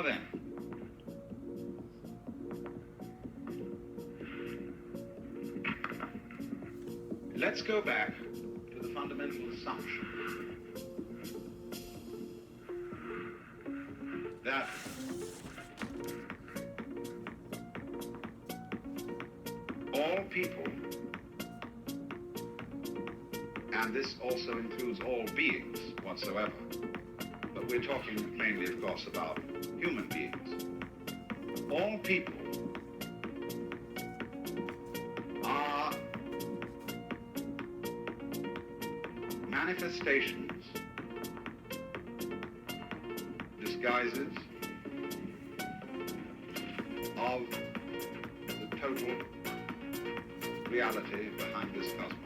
Now then, let's go back to the fundamental assumption that all people, and this also includes all beings whatsoever, but we're talking mainly, of course, about human beings. All people are manifestations, disguises of the total reality behind this cosmos.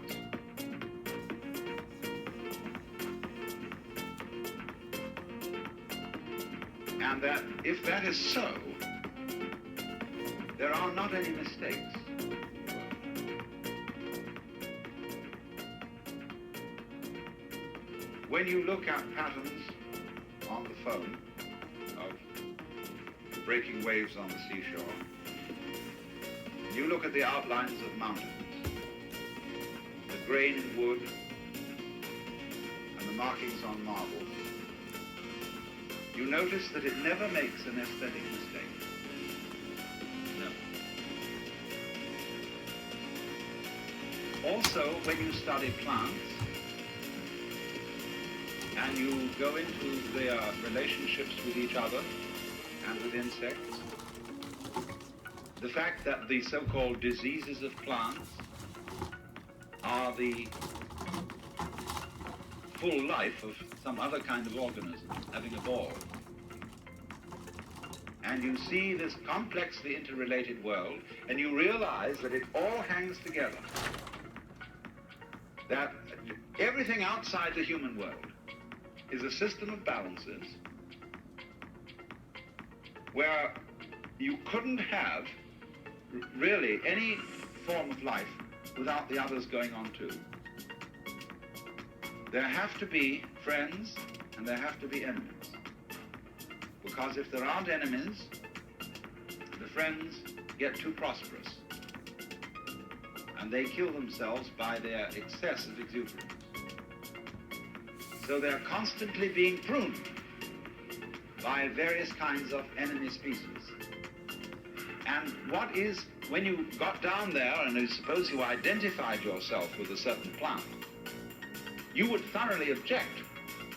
And that if that is so, there are not any mistakes. When you look at patterns on the phone of the breaking waves on the seashore, you look at the outlines of mountains, the grain in wood, and the markings on marble, you notice that it never makes an aesthetic mistake. No. Also, when you study plants, and you go into their relationships with each other and with insects, the fact that the so-called diseases of plants are the full life of some other kind of organism having evolved. And you see this complexly interrelated world, and you realize that it all hangs together. That everything outside the human world is a system of balances where you couldn't have really any form of life without the others going on too. There have to be friends and there have to be enemies. Because if there aren't enemies, the friends get too prosperous and they kill themselves by their excess of exuberance. So they're constantly being pruned by various kinds of enemy species. And what is, when you got down there and suppose you identified yourself with a certain plant, you would thoroughly object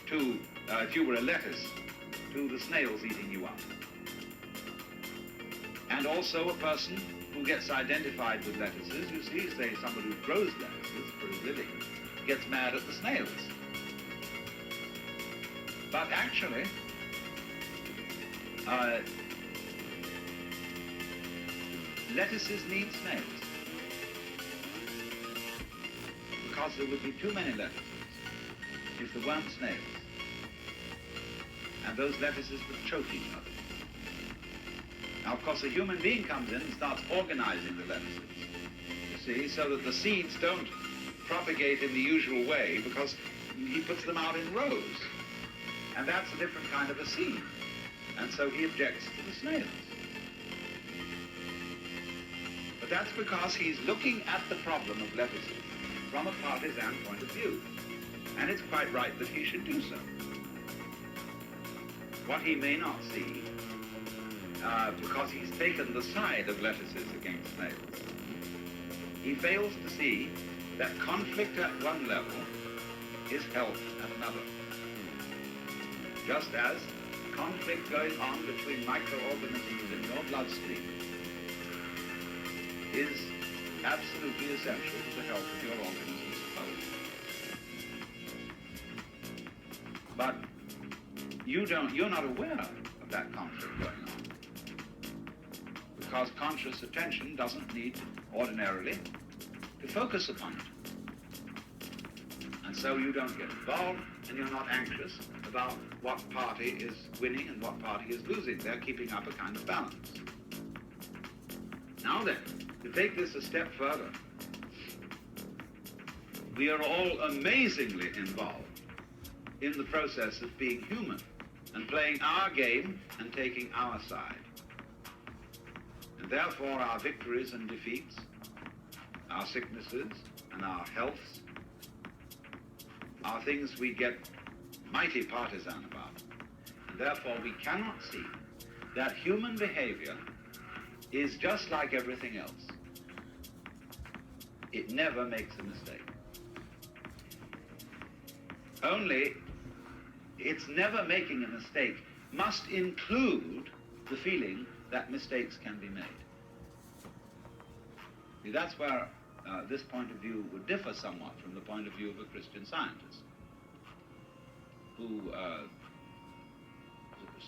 to, if you were a lettuce, to the snails eating you up. And also a person who gets identified with lettuces, you see, say somebody who grows lettuces for a living, gets mad at the snails. But actually, lettuces need snails because there would be too many lettuces if there weren't snails. And those lettuces would choke each other. Now, of course, a human being comes in and starts organizing the lettuces, you see, so that the seeds don't propagate in the usual way because he puts them out in rows. And that's a different kind of a seed. And so he objects to the snails. But that's because he's looking at the problem of lettuces from a partisan point of view. And it's quite right that he should do so. What he may not see, because he's taken the side of lettuces against snails, he fails to see that conflict at one level is health at another. Just as conflict going on between microorganisms in your bloodstream is absolutely essential to the health of your organisms both. But you're not aware of that conflict going on. Because conscious attention doesn't need ordinarily to focus upon it. And so you don't get involved and you're not anxious about what party is winning and what party is losing. They're keeping up a kind of balance. Now then, to take this a step further, we are all amazingly involved in the process of being human and playing our game and taking our side. And therefore our victories and defeats, our sicknesses and our healths, are things we get mighty partisan about. And therefore we cannot see that human behavior is just like everything else. It never makes a mistake. Only its never making a mistake must include the feeling that mistakes can be made. See, that's where this point of view would differ somewhat from the point of view of a Christian Scientist, who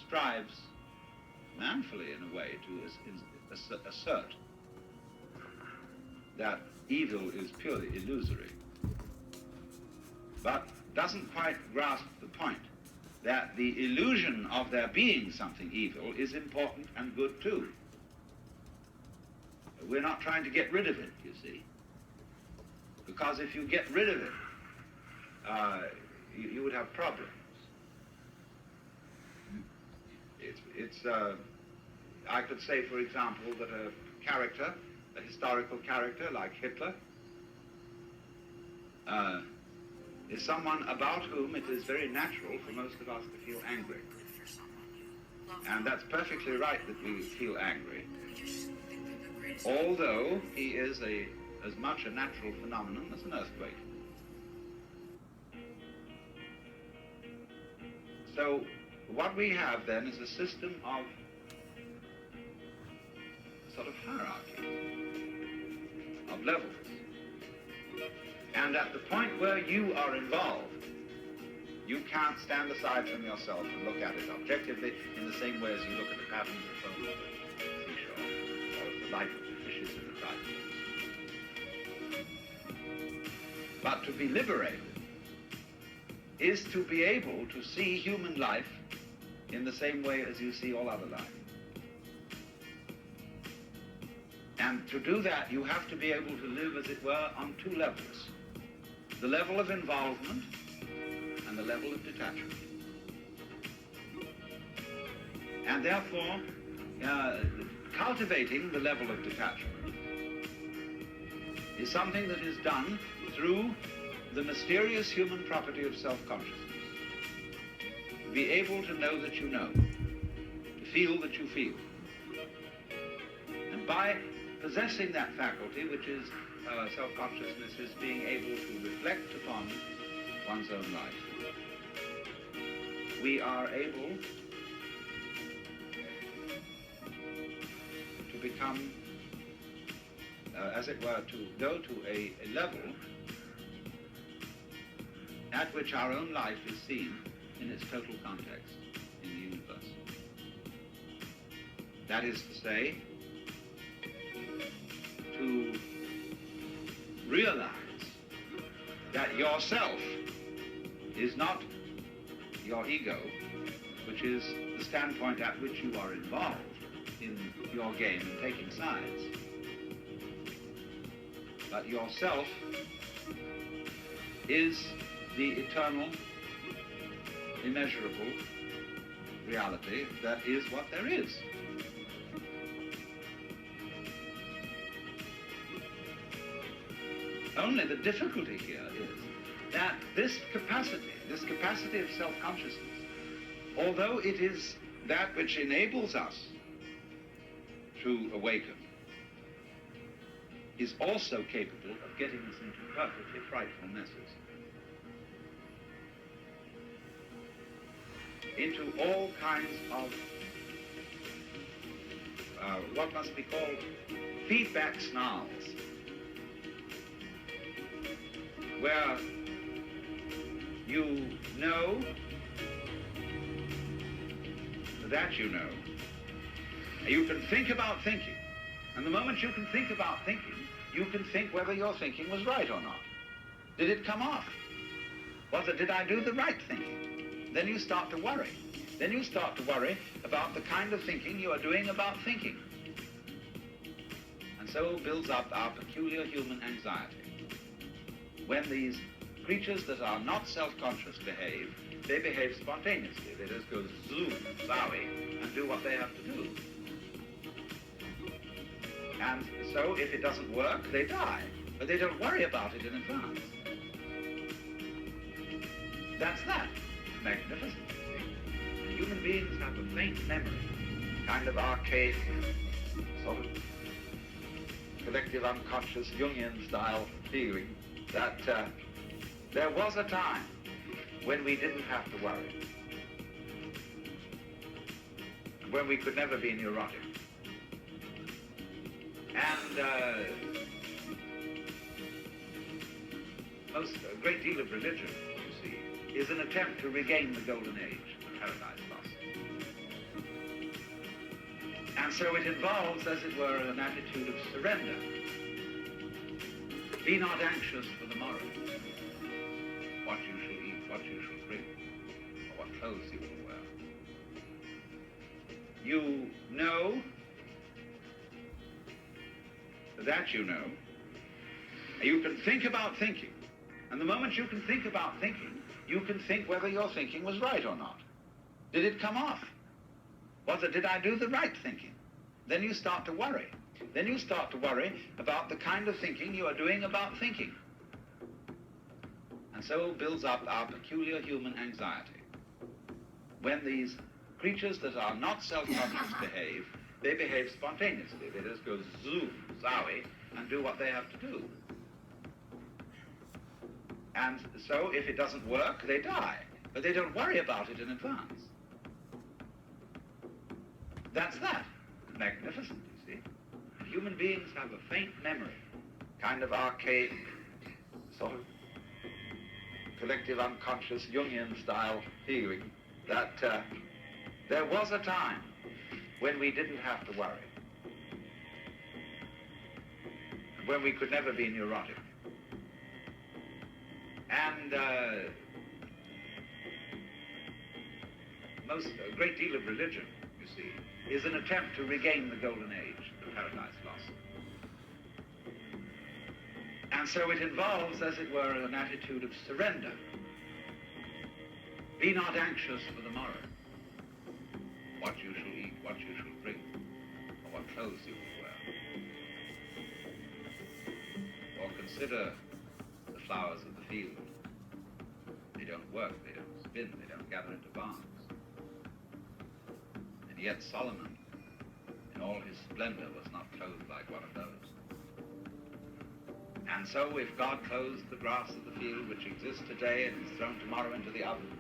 strives manfully, in a way, to assert that evil is purely illusory, but doesn't quite grasp the point that the illusion of there being something evil is important and good too. We're not trying to get rid of it, you see, because if you get rid of it, you would have problems. I could say, for example, that a historical character like Hitler, is someone about whom it is very natural for most of us to feel angry. And that's perfectly right that we feel angry, although he is as much a natural phenomenon as an earthquake. So what we have then is a system of sort of hierarchy, of levels. And at the point where you are involved, you can't stand aside from yourself and look at it objectively in the same way as you look at the patterns of foam on the seashore, or at the life of the fishes in the tide. But to be liberated is to be able to see human life in the same way as you see all other life. And to do that, you have to be able to live, as it were, on two levels: the level of involvement and the level of detachment. And therefore, cultivating the level of detachment is something that is done through the mysterious human property of self-consciousness. Be able to know that you know, to feel that you feel. And by possessing that faculty, which is self-consciousness, is being able to reflect upon one's own life, we are able to become, as it were, to go to a level at which our own life is seen in its total context in the universe. That is to say, to realize that yourself is not your ego, which is the standpoint at which you are involved in your game and taking sides, but yourself is the eternal, immeasurable reality that is what there is. Only the difficulty here is that this capacity of self-consciousness, although it is that which enables us to awaken, is also capable of getting us into perfectly frightful messes, into all kinds of what must be called feedback snarls, where you know that you know. You can think about thinking, and the moment you can think about thinking, you can think whether your thinking was right or not. Did it come off? Did I do the right thinking? Then you start to worry. Then you start to worry about the kind of thinking you are doing about thinking. And so builds up our peculiar human anxiety. When these creatures that are not self-conscious behave, They behave spontaneously. They just go zoom, zowie, and do what they have to do. And so if it doesn't work, they die. But they don't worry about it in advance. That's that. Magnificent. See? Human beings have a faint memory, kind of archaic, sort of collective unconscious Jungian style feeling that there was a time when we didn't have to worry, when we could never be neurotic. And a great deal of religion, you see, is an attempt to regain the golden age, the paradise lost. And so it involves, as it were, an attitude of surrender. Be not anxious for the morrow, what you shall eat, what you shall drink, or what clothes you will wear. You know that you know. You can think about thinking. And the moment you can think about thinking, you can think whether your thinking was right or not. Did it come off? Did I do the right thinking? Then you start to worry. Then you start to worry about the kind of thinking you are doing about thinking. And so builds up our peculiar human anxiety. When these creatures that are not self-conscious behave, they behave spontaneously. They just go zoom, zowie, and do what they have to do. And so if it doesn't work, they die. But they don't worry about it in advance. That's that. Magnificent, you see. Human beings have a faint memory, kind of archaic, sort of collective unconscious Jungian style feeling that there was a time when we didn't have to worry, when we could never be neurotic. And a great deal of religion, you see, is an attempt to regain the golden age, the paradise lost. And so it involves, as it were, an attitude of surrender. Be not anxious for the morrow, what you shall eat, what you shall drink, or what clothes you will wear. Or consider the flowers of the field. They don't work, they don't spin, they don't gather into barns. And yet Solomon, in all his splendor, was not clothed like one of those. And so if God clothes the grass of the field, which exists today and is thrown tomorrow into the oven,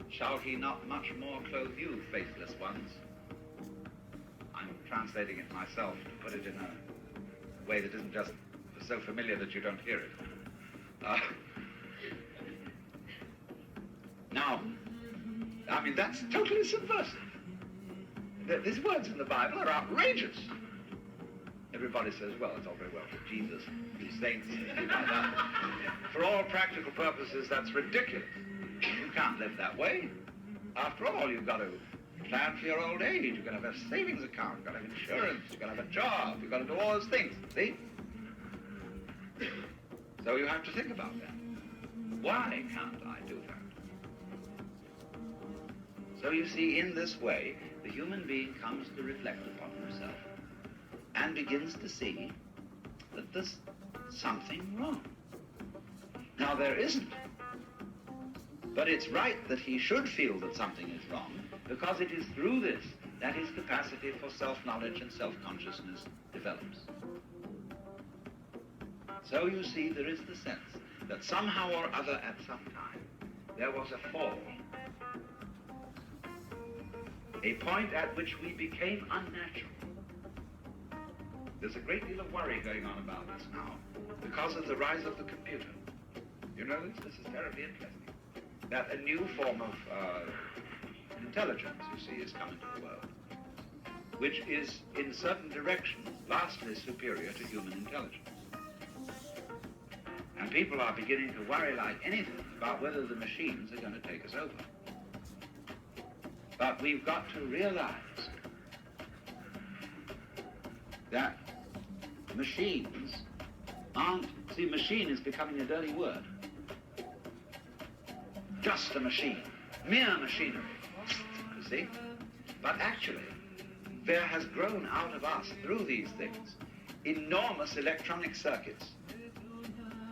shall he not much more clothe you, faithless ones? I'm translating it myself to put it in a way that isn't just so familiar that you don't hear it. Now, I mean, that's totally subversive. These words in the Bible are outrageous. Everybody says, well, it's all very well for Jesus, these saints, and things like that. For all practical purposes, that's ridiculous. You can't live that way. After all, you've got to plan for your old age. You've got to have a savings account. You've got to have insurance. You've got to have a job. You've got to do all those things, see? So you have to think about that. Why can't I do that? So you see, in this way, the human being comes to reflect upon himself and begins to see that there's something wrong. Now, there isn't. But it's right that he should feel that something is wrong, because it is through this that his capacity for self-knowledge and self-consciousness develops. So you see, there is the sense that somehow or other at some time there was a fall, a point at which we became unnatural. There's a great deal of worry going on about this now because of the rise of the computer. You know this? This is terribly interesting. That a new form of intelligence, you see, is coming to the world, which is in certain directions vastly superior to human intelligence. And people are beginning to worry like anything about whether the machines are going to take us over. But we've got to realize that machines aren't... See, machine is becoming a dirty word. just a machine, mere machinery, you see? But actually, there has grown out of us, through these things, enormous electronic circuits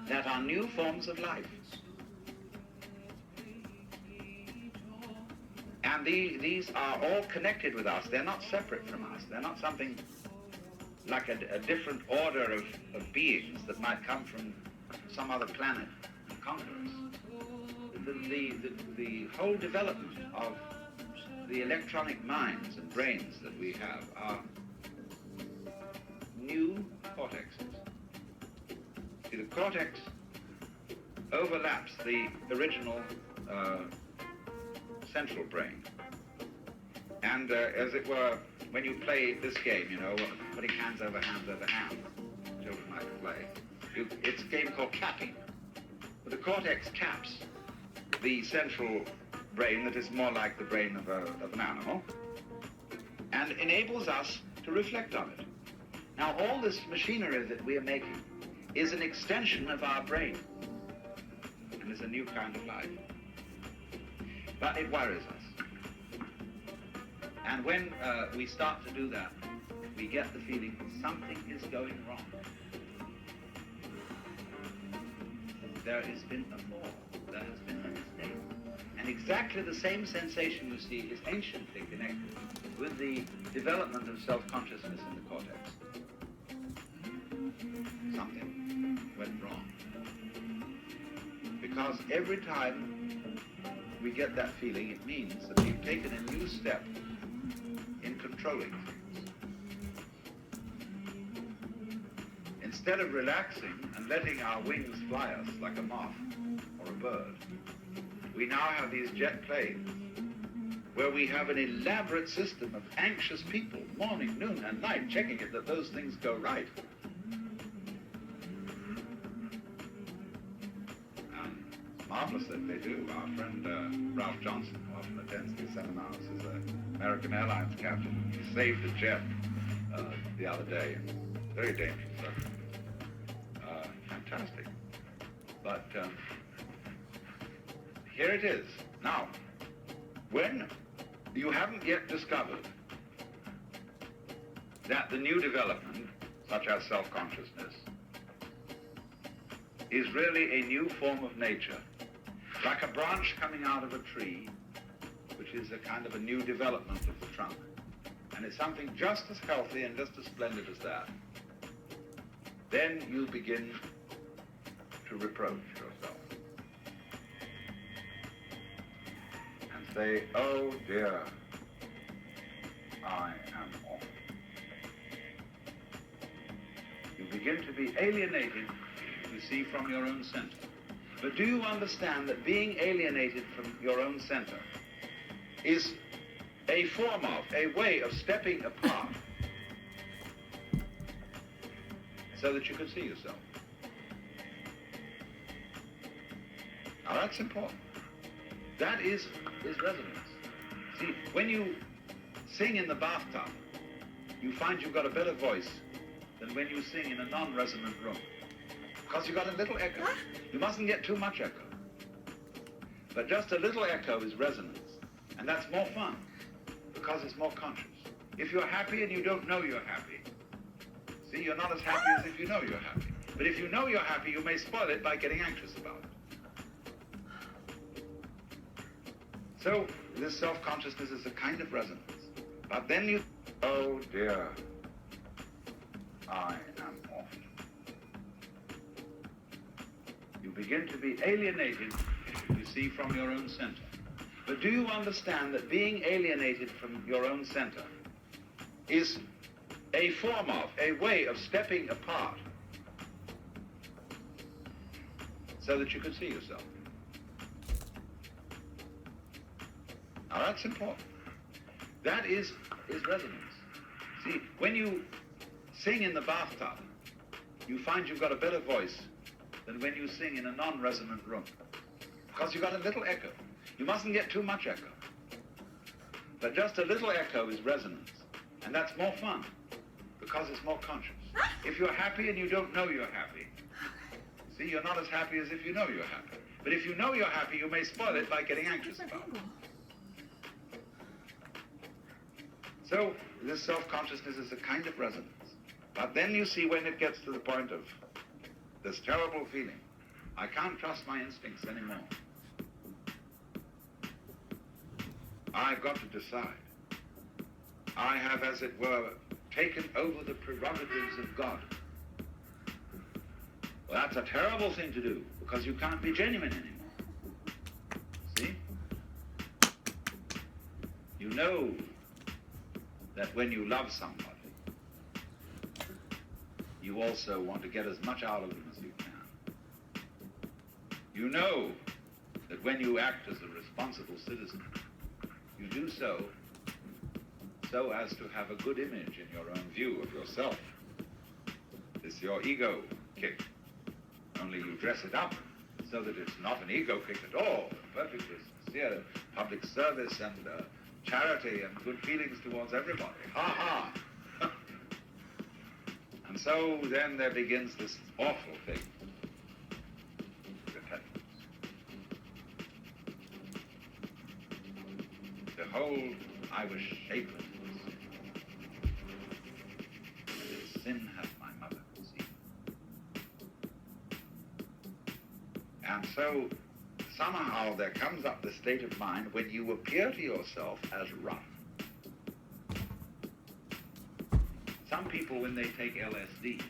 that are new forms of life. And these are all connected with us. They're not separate from us. They're not something like a different order of beings that might come from some other planet and conquer us. The whole development of the electronic minds and brains that we have are new cortexes. See, the cortex overlaps the original central brain. And as it were, when you play this game, you know, putting hands over hands over hands, children like to play, it's a game called capping. But the cortex caps the central brain that is more like the brain of an animal and enables us to reflect on it. Now, all this machinery that we are making is an extension of our brain and is a new kind of life. But it worries us. And when we start to do that, we get the feeling something is going wrong. There has been a fall. There has been a mistake. And exactly the same sensation you see is anciently connected with the development of self-consciousness in the cortex. Something went wrong. Because every time we get that feeling, it means that we've taken a new step in controlling things. Instead of relaxing and letting our wings fly us like a moth or a bird, we now have these jet planes where we have an elaborate system of anxious people, morning, noon, and night, checking it that those things go right. Marvelous that they do. Our friend Ralph Johnson, who often attends these seminars, is an American Airlines captain. He saved a jet the other day. Very dangerous. Fantastic. But here it is. Now, when you haven't yet discovered that the new development, such as self-consciousness, is really a new form of nature, like a branch coming out of a tree, which is a kind of a new development of the trunk. And it's something just as healthy and just as splendid as that. Then you begin to reproach yourself and say, oh dear, I am awful. You begin to be alienated, you see, from your own center. But do you understand that being alienated from your own center is a form of, a way of stepping apart so that you can see yourself? Now that's important. That is resonance. See, when you sing in the bathtub, you find you've got a better voice than when you sing in a non-resonant room. Because you've got a little echo. You mustn't get too much echo. But just a little echo is resonance. And that's more fun, because it's more conscious. If you're happy and you don't know you're happy, see, you're not as happy as if you know you're happy. But if you know you're happy, you may spoil it by getting anxious about it. So, this self-consciousness is a kind of resonance. But then you, oh dear, I am awful. You begin to be alienated, you see, from your own center. But do you understand that being alienated from your own center is a form of, a way of stepping apart so that you can see yourself? Now that's important. That is resonance. See, when you sing in the bathtub, you find you've got a better voice than when you sing in a non-resonant room. Because you've got a little echo. You mustn't get too much echo. But just a little echo is resonance. And that's more fun, because it's more conscious. If you're happy and you don't know you're happy, see, you're not as happy as if you know you're happy. But if you know you're happy, you may spoil it by getting anxious about it. So this self-consciousness is a kind of resonance. But then you see when it gets to the point of this terrible feeling, I can't trust my instincts anymore. I've got to decide. I have, as it were, taken over the prerogatives of God. Well, that's a terrible thing to do, because you can't be genuine anymore. See? You know that when you love somebody, you also want to get as much out of them as you can. You know that when you act as a responsible citizen, you do so as to have a good image in your own view of yourself. It's your ego kick. Only you dress it up so that it's not an ego kick at all, perfectly sincere public service and charity and good feelings towards everybody. Ha ha! And so then there begins this awful thing. Repentance. Behold, I was shapen in sin, and in sin hath my mother conceived. And so somehow there comes up the state of mind when you appear to yourself as rough. Some people, when they take LSD,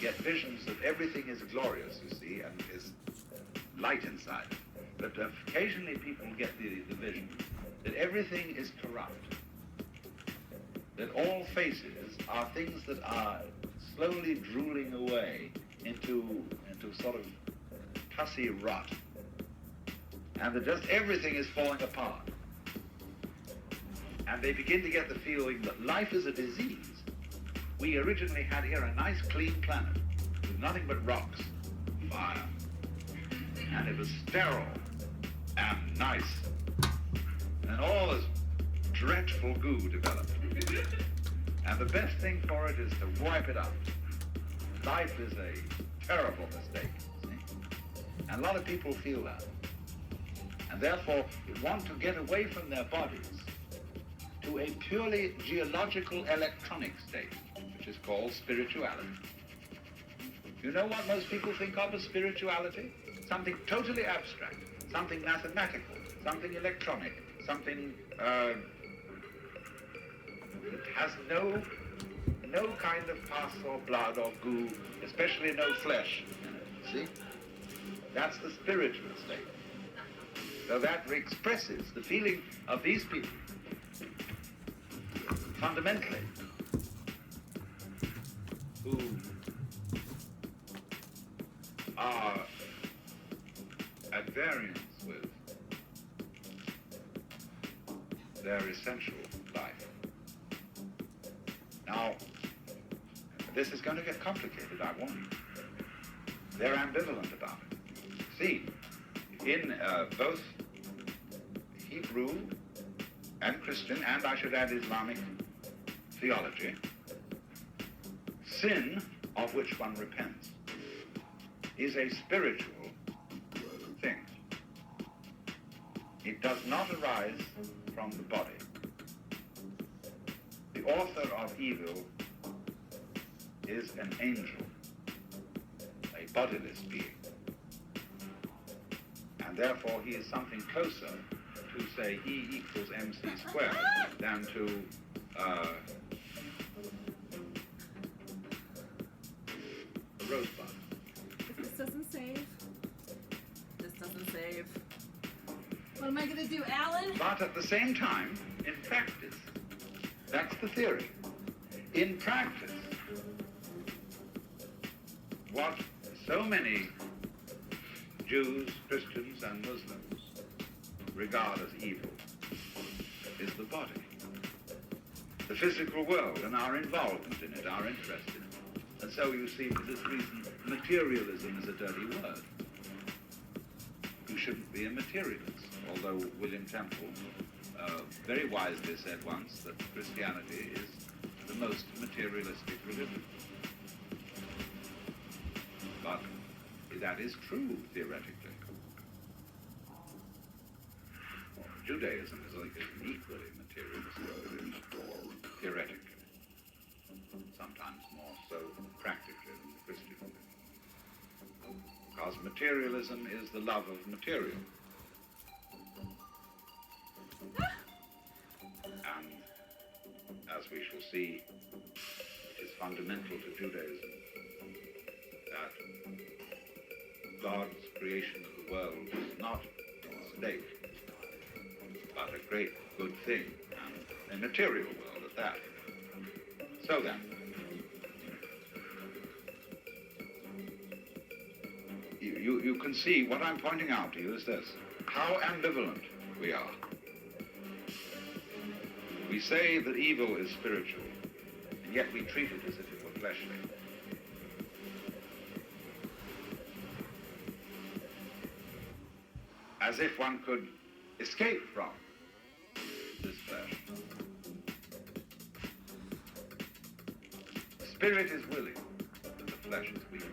get visions that everything is glorious, you see, and is light inside. But occasionally people get the vision that everything is corrupt, that all faces are things that are slowly drooling away into sort of pussy rot, and that just everything is falling apart. And they begin to get the feeling that life is a disease. We originally had here a nice clean planet with nothing but rocks, fire, and it was sterile and nice. And all this dreadful goo developed. And the best thing for it is to wipe it out. Life is a terrible mistake. See? And a lot of people feel that. And therefore want to get away from their bodies to a purely geological electronic state, which is called spirituality. You know what most people think of as spirituality? Something totally abstract, something mathematical, something electronic, something that has no kind of pus or blood or goo, especially no flesh in it. See? That's the spiritual state. So that expresses the feeling of these people fundamentally, who are at variance with their essential life. Now, this is going to get complicated, I warn you. They're ambivalent about it. See, in both Hebrew and Christian, and I should add Islamic theology, sin, of which one repents, is a spiritual thing. It does not arise from the body. The author of evil is an angel, a bodiless being. And therefore he is something closer to, say, E equals mc squared than to a rosebud. This doesn't save. This doesn't save. What am I going to do, Alan? But at the same time, in practice, that's the theory. In practice, what so many Jews, Christians, and Muslims regard as evil is the body. The physical world and our involvement in it, our interest in it. And so you see, for this reason, materialism is a dirty word. You shouldn't be a materialist, although William Temple very wisely said once that Christianity is the most materialistic religion. But that is true, theoretically. Judaism is an equally materialist religion, theoretically, sometimes more so practically than the Christian religion. Because materialism is the love of material. And as we shall see, it is fundamental to Judaism that God's creation of the world is not a mistake, but a great good thing, and a material world at that. So then, you can see what I'm pointing out to you is this: how ambivalent we are. We say that evil is spiritual, and yet we treat it as if it were fleshly. As if one could escape from this flesh. The spirit is willing, but the flesh is weak.